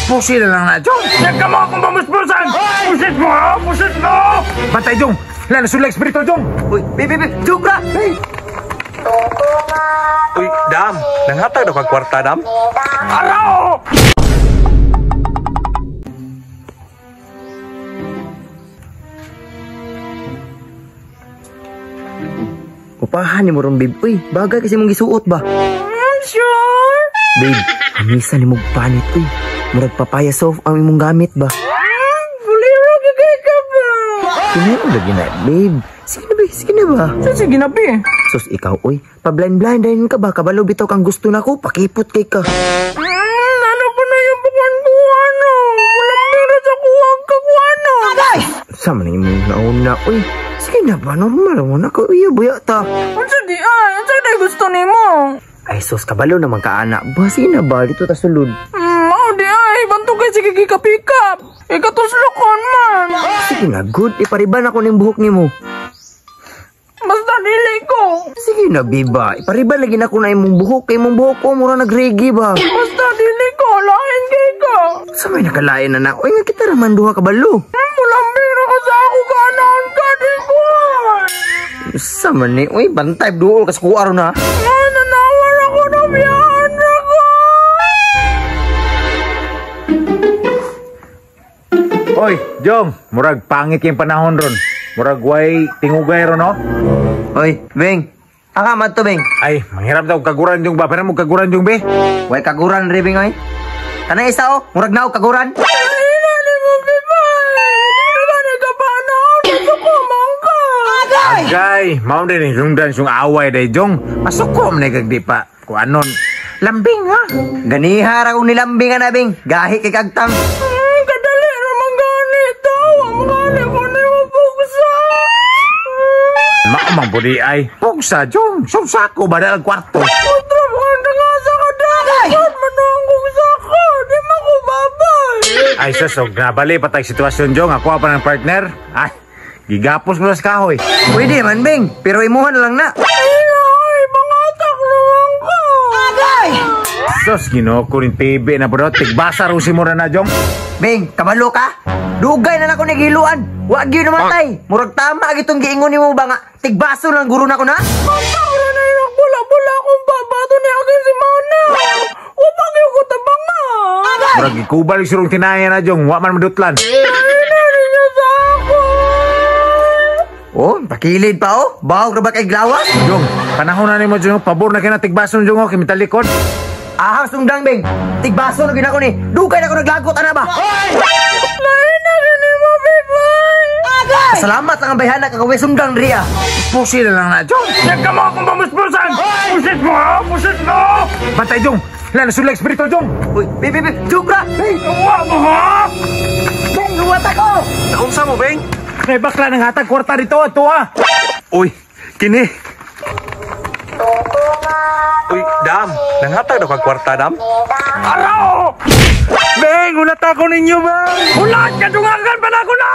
Pusi na lang na, Jong. Yan ka mo akong pamuspusan. Pusit mo, ha? Pusit mo. Bantay, Jong. Wala na sula espiritu, Jong. Uy, babe, Jong ka. Hey. Uy, Dam. Nanghatag na kag kwarta, Dam? Araw! Upahan ni mo ron, babe. Uy, bagay kasi mong gisuot ba? Sure? Babe, hamisa ni mong panit, uy. Murag papaya soft ang imong gamit ba? Buliro, gagay ka ba? Kini mo lagi na, babe. Sige na ba? Sige na, be. Sus, ikaw, uy. Pa-blind-blind rin ka ba? Kabalo bitaw kang gusto na ko. Pakipot kay ka. Ano ba na yung bukan ko, ano? Walang pera sa kuwag ka ko, ano? Agay! Sama na yung nauna, uy. Sige na ba? Normal mo na ka. Uy, buya ta. Ano di ay? Ano di gusto ni mo? Ay, sus, kabalo naman ka, anak. Sige na ba? Dito ta sulod. Di ay. Banto kay sige kikapikap. Ikatuslokan man. Sige na, good. Ipariban ako ng buhok ni mo. Basta dili ko. Sige na, biba. Ipariban lagi na ako na imong buhok. Kay imong buhok ko, mura nag-reggae ba? Basta dili ko. Lain kay ka. Sa may nakalain na na. Uy, nga kita raman duha kabalo. Walang pera ka sa ako kanan ka, di ko. Sa man ni. Uy, bantay. Duol kas kuwaro na. Nanawal ako na biyahan na ko. Oy, Jong, murag pangit yung panahon ron. Murag way tingugay ron, no? Uy, Beng. Akamat to, Beng. Ay, manghirap daw kaguran yung ba? Pero mo kaguran yung be? Way kaguran, Rebing, oy. Kanang isa, oh. Murag na, kaguran. Ay, nani mo, bibay. Di ba nagkapanaw? Nagsukuman ka. Agay! Agay, mao din yung dan yung away day, Jong. Masukom na kagdi pa. Kung anon, lambing, ha? Ganiha ra kung nilambingan na, Beng. Gahi kay kagtang. Kadali naman ganito. Ang mali ko na yung pugsa. Maamang budi ay. Pugsa, Jong. Sumsako ba na ang kwarto? Putra, maganda nga sa kadali. Ba't manong pugsa ko? Di mo ko babay. Ay, sasog, nabali pa tayong sitwasyon, Jong. Ako pa ng partner. Ay, gigapos mo sa kahoy. Pwede man, Beng. Pero imuhan lang na. Ay, mga takluwang ko. Agay! Sos, ginoo ko rin TV na bro. Tigbasa rin si Mura na, Jong. Beng, kabalo ka? Dugay na ako nagiluan. Wag yun namatay. Murag tama agitong giingon ni mo ba nga. Tigbaso ng guro na ko na? Magkakala na yung bula-bula akong babato ni agad si Mana. Upag yung ko tabang na. Murag ikubal yung surong tinaya na, Jong. Wa man madutlan. Nari niya sa ako. Oh, pakilid pa oh. Bawag na ba kay glawas? Jong, panahon na ni mo, Jong. Pabor na kina tigbaso, Jong. Okay, mitalikod. Ahang sungdang, Beng. Tigbaso na ginako ni. Dugay na ako naglagot, ana ba? Lain na rin ni mo, bibay. Agay! Salamat lang ang bayhana kakaway sungdang, Ria. Pusi na lang na, Jong. Yan ka mo akong pamuspusan. Pusit mo, ha? Pusit mo. Bantay, Jong. Wala na sula espiritu, Jong. Uy, bebe, Jukra! Tuwa mo, ha? Beng, luwat ako! Naunsa mo, Beng? May bakla ng hatag kwarta dito, ito ha. Uy, kini. Uy, Dam. Nanghatag na kag kwarta, Dam? Araw! Beng, ulat ako ninyo, Beng. Ulat ka, dungangan pa na ako na!